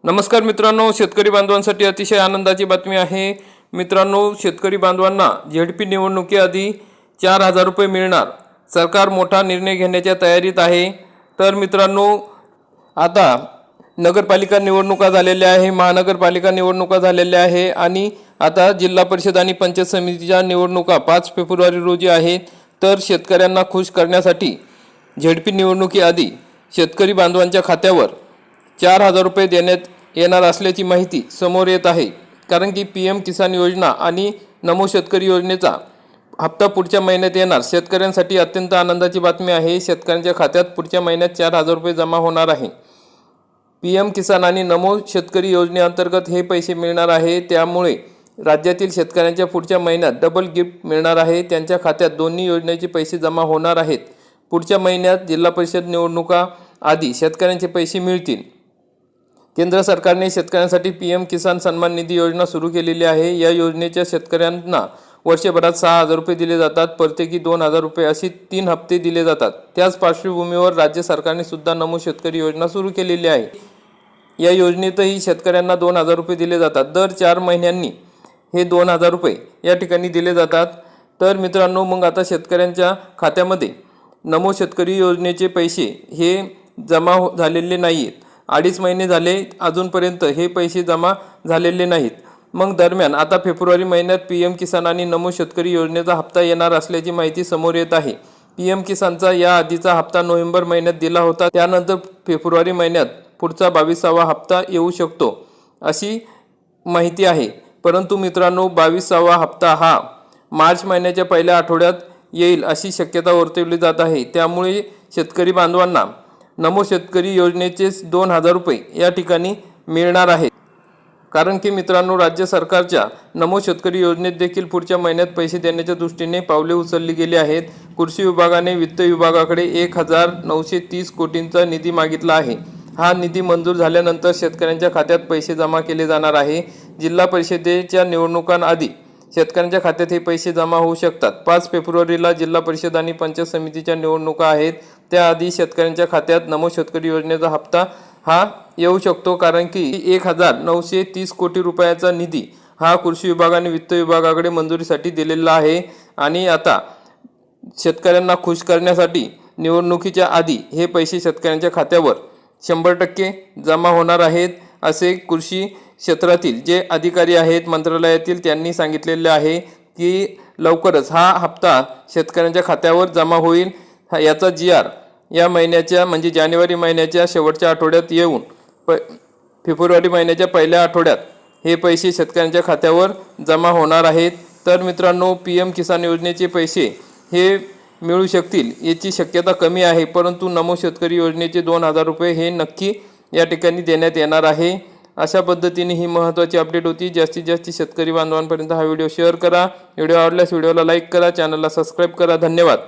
नमस्कार मित्रांनो, शेतकरी बांधवांसाठी अतिशय आनंदाची बातमी आहे। मित्रांनो, शेतकरी बांधवांना झेडपी निवडणुकीआधी 4,000 रुपये मिळणार। सरकार मोठा निर्णय घेण्याच्या तयारीत आहे। तर मित्रांनो, आता नगरपालिका निवडणुका झालेल्या आहे, महानगरपालिका निवडणुका झालेल्या आहे आणि आता जिल्हा परिषद आणि पंचायत समितीच्या निवडणुका 5 फेब्रुवारी रोजी आहेत। तर शेतकऱ्यांना खुश करण्यासाठी झेडपी निवडणुकीआधी शेतकरी बांधवांच्या खात्यावर 4,000 रुपये देण्यात येणार असल्याची माहिती समोर येत आहे। कारण की PM किसान योजना आणि नमो शेतकरी योजनेचा हप्ता पुढच्या महिन्यात येणार। शेतकऱ्यांसाठी अत्यंत आनंदाची बातमी आहे। शेतकऱ्यांच्या खात्यात पुढच्या महिन्यात 4,000 रुपये जमा होणार आहे। PM किसान आणि नमो शेतकरी योजनेअंतर्गत हे पैसे मिळणार आहे। त्यामुळे राज्यातील शेतकऱ्यांच्या पुढच्या महिन्यात डबल गिफ्ट मिळणार आहे। त्यांच्या खात्यात दोन्ही योजनेचे पैसे जमा होणार आहेत। पुढच्या महिन्यात जिल्हा परिषद निवडणुका आधी शेतकऱ्यांचे पैसे मिळतील। केंद्र सरकारने शेतकऱ्यांसाठी PM किसान सन्मान निधी योजना सुरू केलेली आहे। या योजनेच्या शेतकऱ्यांना वर्षभरात 6,000 रुपये दिले जातात। प्रत्येकी 2,000 रुपये अशी 3 हप्ते दिले जातात। त्याच पार्श्वभूमीवर राज्य सरकारने सुद्धा नमो शेतकरी योजना सुरू केलेली आहे। या योजनेतही शेतकऱ्यांना 2,000 रुपये दिले जातात। दर 4 महिन्यांनी हे 2,000 रुपये या ठिकाणी दिले जातात। तर मित्रांनो, मग आता शेतकऱ्यांच्या खात्यामध्ये नमो शेतकरी योजनेचे पैसे हे जमा झालेले नाहीत। 2.5 महिने झाले अजूनपर्यंत हे पैसे जमा झालेले नाहीत। मग दरम्यान आता फेब्रुवारी महिन्यात PM किसान आणि नमो शेतकरी योजनेचा हप्ता येणार असल्याची माहिती समोर येत आहे। PM किसानचा या आधीचा हप्ता नोव्हेंबर महिन्यात दिला होता। त्यानंतर फेब्रुवारी महिन्यात पुढचा 22वा हप्ता येऊ शकतो अशी माहिती आहे। परंतु मित्रांनो, 22वा हप्ता हा मार्च महिन्याच्या पहिल्या आठवड्यात येईल अशी शक्यता वर्तवली जात आहे। त्यामुळे शेतकरी बांधवांना नमो शेतकरी योजनेचे 2,000 रुपये या ठिकाणी मिळणार आहेत। कारण की मित्रांनो, राज्य सरकारच्या नमो शेतकरी योजनेत देखील पुढच्या महिन्यात पैसे देण्याच्या दृष्टीने पावले उचलली गेली आहेत। कृषी विभागाने वित्त विभागाकडे 1,930 कोटींचा निधी मागितला आहे। हा निधी मंजूर झाल्यानंतर शेतकऱ्यांच्या खात्यात पैसे जमा केले जाणार आहे। जिल्हा परिषदेच्या निवडणुकांआधी शेतकऱ्यांच्या खात्यात हे पैसे जमा होऊ शकतात। 5 फेब्रुवारीला जिल्हा परिषद आणि पंचायत समितीच्या निवडणुका आहेत। त्याआधी शेतकऱ्यांच्या खात्यात नमो शेतकरी योजनेचा हप्ता हा येऊ शकतो। कारण की 1,930 कोटी रुपयाचा निधी हा कृषी विभागाने वित्त विभागाकडे मंजुरीसाठी दिलेला आहे। आणि आता शेतकऱ्यांना खुश करण्यासाठी निवडणुकीच्या आधी हे पैसे शेतकऱ्यांच्या खात्यावर 100% जमा होणार आहेत असे कृषी क्षेत्रातील जे अधिकारी आहेत मंत्रालयातील त्यांनी सांगितलेले आहे की लवकरच हा हप्ता शेतकऱ्यांच्या खात्यावर जमा होईल। याचा GR या महिन्याच्या म्हणजे जानेवारी महिन्याच्या शेवटच्या आठवड्यात येऊन फेब्रुवारी महिन्याच्या पहिल्या आठवड्यात हे पैसे शेतकऱ्यांच्या खात्यावर जमा होणार आहेत। तर मित्रांनो, PM किसान योजनेचे पैसे हे मिळू शकतील याची शक्यता कमी आहे। परंतु नमो शेतकरी योजनेचे 2,000 रुपये हे नक्की या ठिकाणी देण्यात येणार आहे। अशा पद्धतीने ही महत्त्वाची अपडेट होती। जास्तीत जास्त शेतकरी बांधवांपर्यंत हा व्हिडिओ शेअर करा। व्हिडिओ आवडल्यास व्हिडिओला लाईक करा, चॅनलला सबस्क्राईब करा। धन्यवाद।